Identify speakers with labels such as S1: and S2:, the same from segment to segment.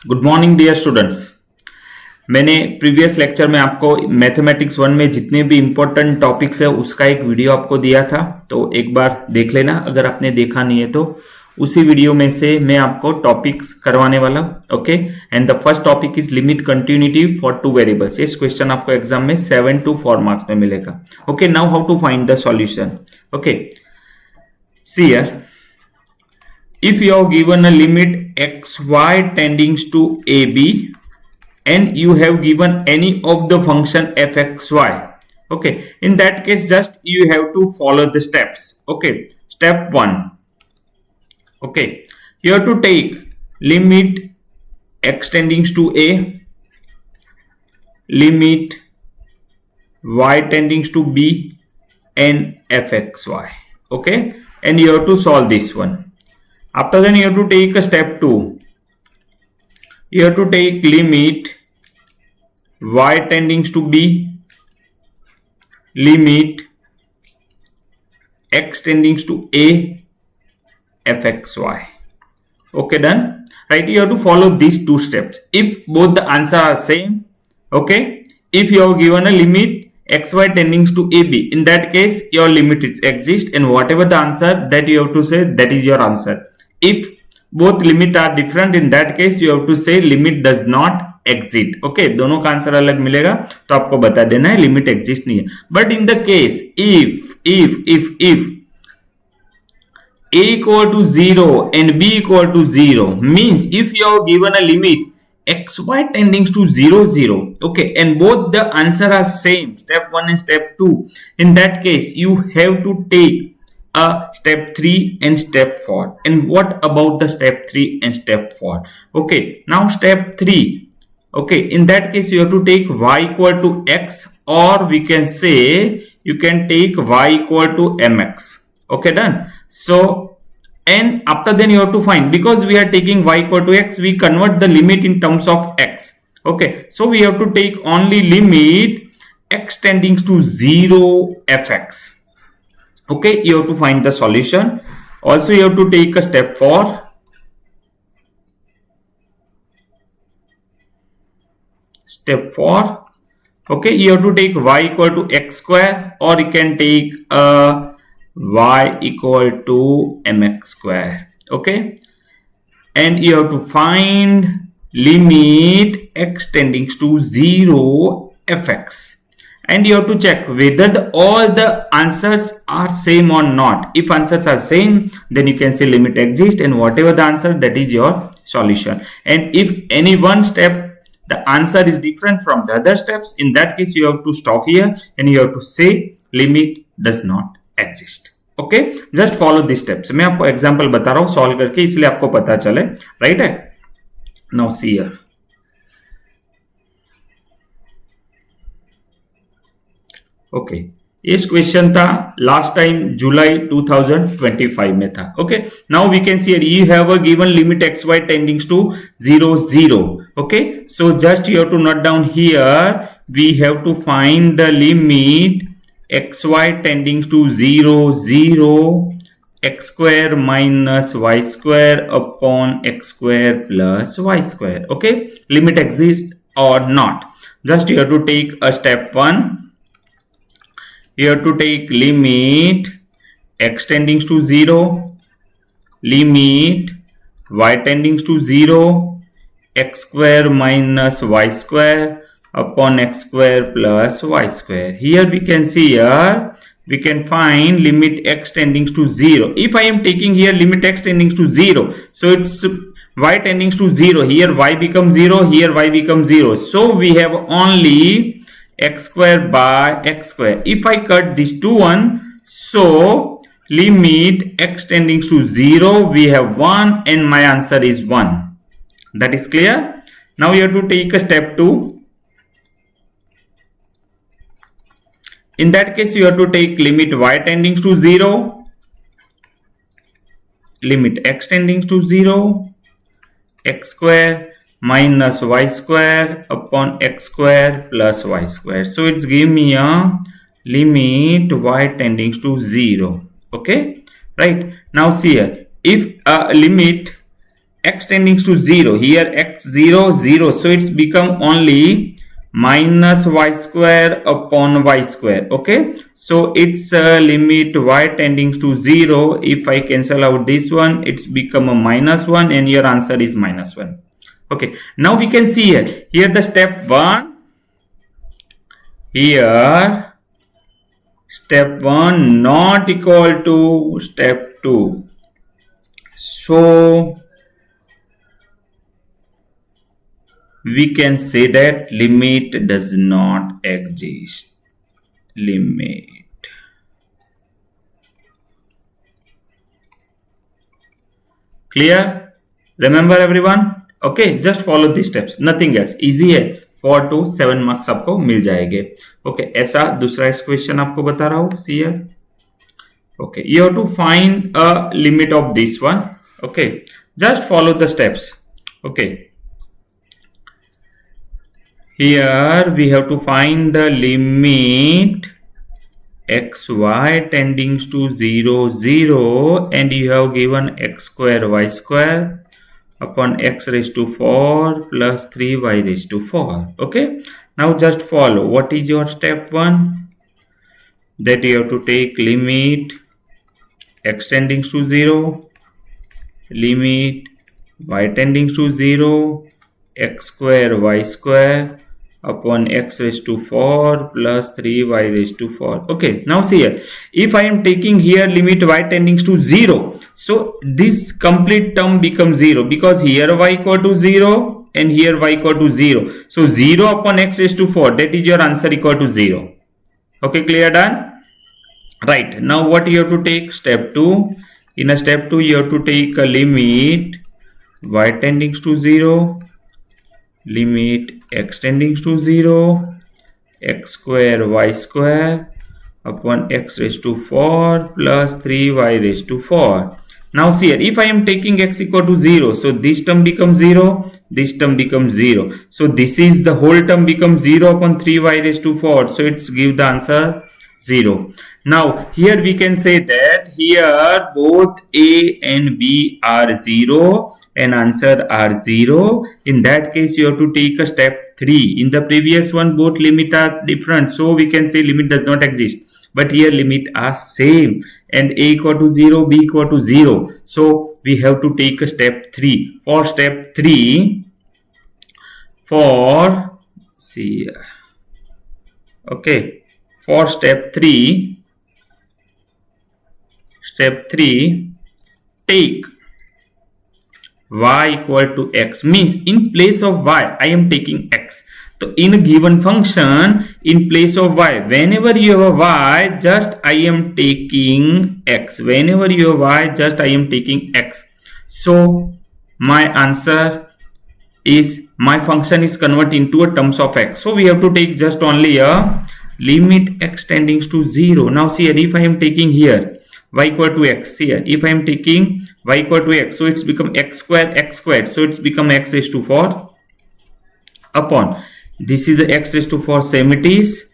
S1: Good morning dear students. मैंने previous lecture में आपको मैथमेटिक्स 1 में जितने भी इंपॉर्टेंट टॉपिक्स है उसका एक वीडियो आपको दिया था, तो एक बार देख लेना अगर आपने देखा नहीं है तो। उसी वीडियो में से मैं आपको टॉपिक्स करवाने वाला हूं। Okay, and the first topic is limit continuity for two variables. इस क्वेश्चन आपको एग्जाम में 7 to 4 मार्क्स में मिलेगा। Okay, now how to find the solution. Okay, see here, if you have given a limit xy tending to ab and you have given any of the function fxy, okay, in that case just you have to follow the steps. Okay, step 1, okay, you have to take limit x tending to a, limit y tending to b and fxy. Okay, and you have to solve this one. After then you have to take a step 2. You have to take limit y tending to b, limit x tending to a, fxy. Okay, done. Right, you have to follow these two steps. If both the answer are same, okay, if you have given a limit xy tending to ab, in that case your limit is exist, and whatever the answer that you have to say, that is your answer. If both limit are different, in that case you have to say limit does not exist. Okay, दोनों का answer अलग मिलेगा तो आपको बता देना है limit exist नहीं है। But in the case if a equal to 0 and b equal to 0, means if you have given a limit xy tending to 0 0, okay, and both the answer are same, step 1 and step 2, in that case you have to take step 3 and step 4. And what about the step 3 and step 4? Okay, now step 3, okay, in that case you have to take y equal to x, or we can say you can take y equal to mx. Okay, done. So, and after then you have to find, because we are taking y equal to x, we convert the limit in terms of x. Okay, so we have to take only limit x tending to 0 fx. Okay, you have to find the solution. Also you have to take a step 4. Step 4, okay, you have to take y equal to x square, or you can take y equal to mx square. Okay, and you have to find limit x tending to 0 fx. And you have to check whether all the answers are same or not. If answers are same, then you can say limit exists, and whatever the answer, that is your solution. And if any one step the answer is different from the other steps, in that case you have to stop here and you have to say limit does not exist. Okay, just follow these steps. मैं आपको example बता रहा हूं solve करके, इसलिए आपको पता चले, राइट है। नाउ सी हियर, ओके, इस क्वेश्चन था लास्ट टाइम जुलाई 2025 में था। Okay, now we can see here you have a given limit x y tending to 0 0। Okay, so just you have to note down here we have to find the limit x y tending to 0 0 x square minus y square upon x square plus y square. Okay, limit exists or not, just you have to take a step 1. You have to take limit x tending to 0, limit y tending to 0, x square minus y square upon x square plus y square. Here we can see here we can find limit x tending to 0. If I am taking here limit x tending to 0, so it's y tending to 0, here y becomes 0, here y becomes 0, so we have only x square by x square. If I cut these two one, so limit x tending to 0, we have 1 and my answer is 1. That is clear. Now you have to take a step 2. In that case you have to take limit y tending to 0, limit x tending to 0, x square minus y square upon x square plus y square. So it's give me a limit y tending to 0. Okay, right, now see here, if limit x tending to 0, here x 0 0, so it's become only minus y square upon y square. Okay, so it's limit y tending to 0. If I cancel out this one, it's become a minus 1 and your answer is minus 1. Okay, now we can see here the step 1, here step 1 not equal to step 2. So we can say that limit does not exist. Limit. Clear? Remember everyone? Okay, just follow these steps, nothing else. Easy है, 4 to 7 marks आपको मिल जाएंगे. Okay, ऐसा दूसरा question आपको बता रहा हूँ. See here. Okay, you have to find a limit of this one. Okay, just follow the steps. Okay, here we have to find the limit xy tending to 0 0, and you have given x square y square upon x raised to 4 plus 3y raised to 4. Okay, now just follow. What is your step 1? That you have to take limit x tending to 0, limit y tending to 0, x square y square upon x raised to 4 plus 3y raised to 4. Okay, now see here, if I am taking here limit y tending to 0, so this complete term becomes 0, because here y equal to 0 and here y equal to 0. So 0 upon x raised to 4, that is your answer equal to 0. Okay, clear, done? Right, now what you have to take? Step 2. In a step 2, you have to take a limit y tending to 0, limit x tending to 0, x square y square upon x raised to 4 plus 3y raised to 4. Now see here, if I am taking x equal to 0, so this term becomes 0, this term becomes 0. So this is the whole term becomes 0 upon 3y raised to 4. So it's give the answer 0. Now here we can say that here both a and b are 0 and answer are 0. In that case you have to take a step 3. In the previous one both limit are different, so we can say limit does not exist. But here limit are same and a equal to 0, b equal to 0. So we have to take a step 3. For step 3, for see here. Okay, for step 3, take y equal to x, means in place of y I am taking x. So in a given function, in place of y, whenever you have a y, just I am taking x. Whenever you have y, just I am taking x. So my answer is, my function is converted into a terms of x. So we have to take just only a limit x tending to 0. Now see here, if I am taking here y equal to x, here if I am taking y equal to x, so it's become x squared, so it's become x raised to 4 upon this is x raised to 4 same it is,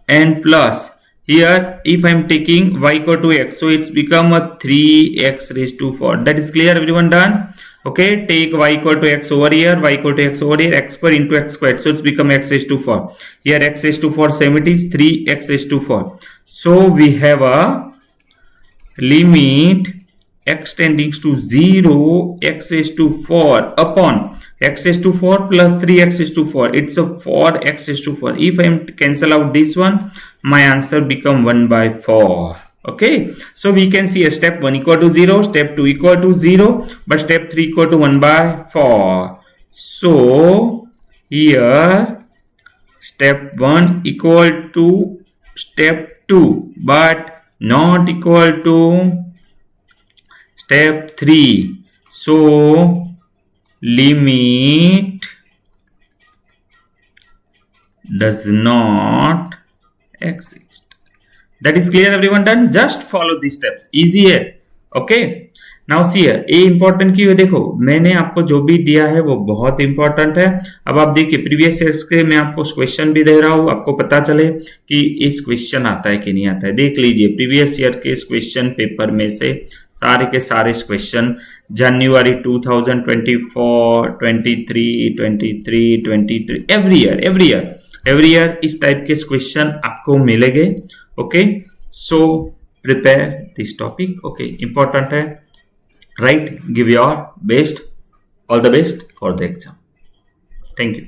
S1: and plus here if I am taking y equal to x, so it's become a 3x raised to 4. That is clear, everyone? Done? Okay, take y equal to x over here, y equal to x over here, x square into x squared, so it's become x raised to 4. Here x raised to 4 same it is, 3x raised to 4. So we have a limit x tending to 0, x raised to 4 upon x raised to 4 plus 3x raised to 4. It's a 4x raised to 4. If I am to cancel out this one, my answer become 1 by 4. Okay, so we can see a step 1 equal to 0, step 2 equal to 0, but step 3 equal to 1 by 4. So here step 1 equal to step 2 but not equal to step 3. So limit does not exist. That is clear, everyone? Done? Just follow these steps. Easier. Okay. Now see here, ये important क्यों है? देखो मैंने आपको जो भी दिया है वो बहुत इंपॉर्टेंट है। अब आप देखिए प्रीवियस ईयर्स के मैं आपको क्वेश्चन भी दे रहा हूँ, आपको पता चले कि इस क्वेश्चन आता है कि नहीं आता है। देख लीजिए प्रीवियस ईयर के इस क्वेश्चन पेपर में से सारे के सारे क्वेश्चन जनवरी 2024, 23, 23, 23 एवरी ईयर इस टाइप के क्वेश्चन आपको मिलेंगे। Okay, so prepare this topic. Okay, important है, right? Give your best, all the best for the exam. Thank you.